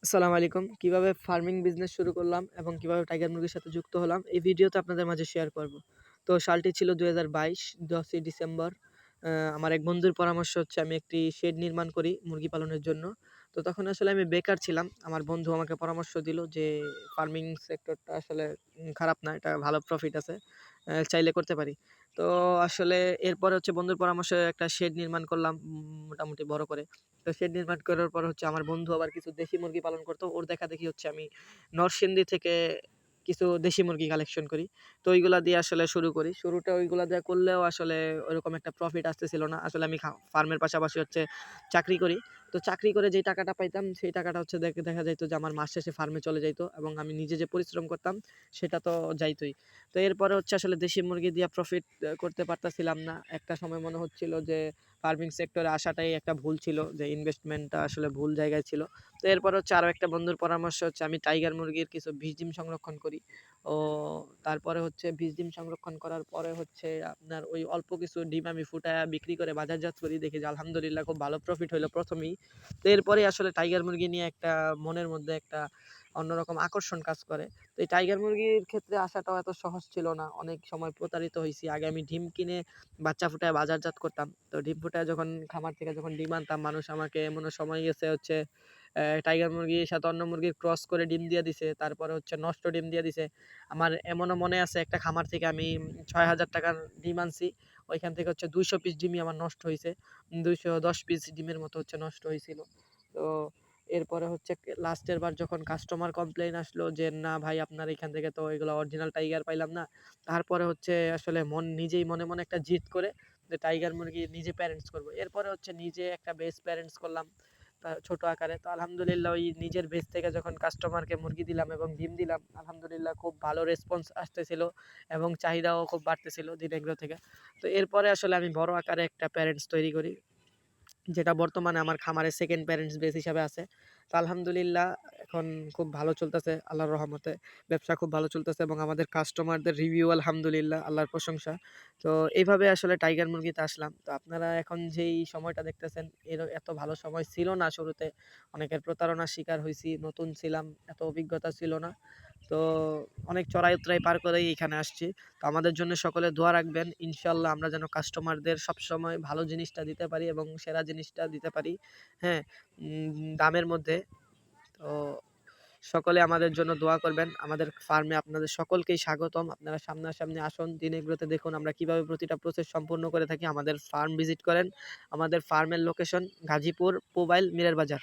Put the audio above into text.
আসসালামু আলাইকুম। কিভাবে ফার্মিং বিজনেস শুরু করলাম এবং কিভাবে টাইগার মুরগির সাথে যুক্ত হলাম এই ভিডিওতে আপনাদের মাঝে শেয়ার করব। তো সালটি ছিল ২০২২ ১০ই ডিসেম্বর। আমার এক বন্ধুর পরামর্শ হচ্ছে আমি একটি শেড নির্মাণ করি মুরগি পালনের জন্য। তো তখন আসলে আমি বেকার ছিলাম। আমার বন্ধু আমাকে পরামর্শ দিল যে ফার্মিং সেক্টরটা আসলে খারাপ না, এটা ভালো প্রফিট আছে। চাইলে করতে পারি। তো আসলে এরপরে হচ্ছে বন্ধুর পরামর্শে একটা শেড নির্মাণ করলাম মোটামুটি বড় করে। তো শেড নির্মাণ করার পর হচ্ছে আমার বন্ধু আবার কিছু দেশি মুরগি পালন করতো। ওর দেখাদেখি হচ্ছে আমি নরসিংদী থেকে কিছু দেশি মুরগি কালেকশন করি। তো ওইগুলা দিয়ে আসলে শুরু করি। শুরুটা ওইগুলা দিয়ে করলেও আসলে ওরকম একটা প্রফিট আসতেছিল না। আসলে আমি ফার্মের পাশাপাশি হচ্ছে চাকরি করি। তো চাকরি করে যেই টাকাটা পাইতাম সেই টাকাটা হচ্ছে দেখা যাইত যে আমার মাস শেষে ফার্মে চলে যাইত এবং আমি নিজে যে পরিশ্রম করতাম সেটা তো যাইতই। তো এরপরে হচ্ছে আসলে দেশি মুরগি দিয়ে প্রফিট করতে পারতাছিলাম না। একটা সময় মনে হচ্ছিল যে ফার্মিং সেক্টরে আসাটাই একটা ভুল ছিল, যে ইনভেস্টমেন্টটা আসলে ভুল জায়গায় ছিল। তো এরপর হচ্ছে আরো একটা বন্ধুর পরামর্শ হচ্ছে আমি টাইগার মুরগির কিছু বীজ ডিম সংরক্ষণ করি। ও তারপরে হচ্ছে বীজ ডিম সংরক্ষণ করার পরে হচ্ছে আপনার ওই অল্প কিছু ডিম আমি ফুটায়া বিক্রি করে বাজারজাত করি। দেখি যে আলহামদুলিল্লাহ খুব ভালো প্রফিট হইলো ১ম এই। তো এরপরেই আসলে টাইগার মুরগি নিয়ে একটা মনের মধ্যে একটা অন্যরকম আকর্ষণ কাজ করে। তো এই টাইগার মুরগির ক্ষেত্রে আসাটাও এত সহজ ছিল না। অনেক সময় প্রতারিত হইছি। আগে আমি ডিম কিনে বাচ্চা ফুটায় বাজারজাত করতাম। তো ডিম ফুটায় যখন খামার থেকে যখন ডিম আনতাম, মানুষ আমাকে এমনও সময় গেছে হচ্ছে টাইগার মুরগির সাথে অন্য মুরগির ক্রস করে ডিম দিয়ে দিছে। তারপরে হচ্ছে নষ্ট ডিম দিয়ে দিছে। আমার এমনও মনে আছে একটা খামার থেকে আমি ৳৬,০০০ ডিম আনছি। ওইখান থেকে হচ্ছে ২০০ পিস ডিমই আমার নষ্ট হইছে। ২১০ পিস ডিমের মতো হচ্ছে নষ্ট হইছিল। তো এরপরে হচ্ছে লাস্টের বার যখন কাস্টমার কমপ্লেইন আসলো যে, "না ভাই, আপনার এখান থেকে তো এগুলো অরিজিনাল টাইগার পাইলাম না।" তারপরে হচ্ছে আসলে নিজেই মনে, মনে একটা জিদ করে যে টাইগার মুরগি নিজে প্যারেন্টস করব। এরপরে হচ্ছে নিজে একটা বেচ প্যারেন্টস করলাম ছোট আকারে। তো আলহামদুলিল্লাহ ওই নিজের বেচ থেকে যখন কাস্টমারকে মুরগি দিলাম এবং ডিম দিলাম, আলহামদুলিল্লাহ খুব ভালো রেসপন্স আসতেছিল এবং চাহিদাও খুব বাড়তেছিল দিন এগুলো থেকে। তো এরপরে আসলে আমি বড় আকারে একটা প্যারেন্টস তৈরি করি, যেটা বর্তমানে আমার খামারে সেকেন্ড প্যারেন্টস বেস হিসাবে আছে। তো আলহামদুলিল্লাহ এখন খুব ভালো চলতেছে আল্লাহর রহমতে। ব্যবসা খুব ভালো চলতেছে এবং আমাদের কাস্টমারদের রিভিউ আলহামদুলিল্লাহ, আল্লাহর প্রশংসা। তো এইভাবে আসলে টাইগার মুরগিতে আসলাম। তো আপনারা এখন যেই সময়টা দেখতেছেন এত ভালো সময় ছিল না শুরুতে। অনেকের প্রতারণার শিকার হইছি, নতুন ছিলাম, এত অভিজ্ঞতা ছিল না। তো অনেক চড়াই-উতরাই পার করেই এখানে আসছি। তো আমাদের জন্য সকলে দোয়া রাখবেন। ইনশাআল্লাহ আমরা যেন কাস্টমারদের সবসময় ভালো জিনিসটা দিতে পারি এবং সেরা জিনিসটা দিতে পারি। হ্যাঁ? দামের মধ্যে। তো সকলে আমাদের জন্য দোয়া করবেন। আমাদের ফার্মে আপনাদের সকলকেই স্বাগতম। আপনারা সামনাসামনি আসুন। দিন এগুলোতে দেখুন আমরা কিভাবে প্রতিটা প্রসেস সম্পূর্ণ করে থাকি। আমাদের ফার্ম ভিজিট করেন। আমাদের ফার্মের লোকেশন গাজীপুর, পুবাইল, মীরের বাজার।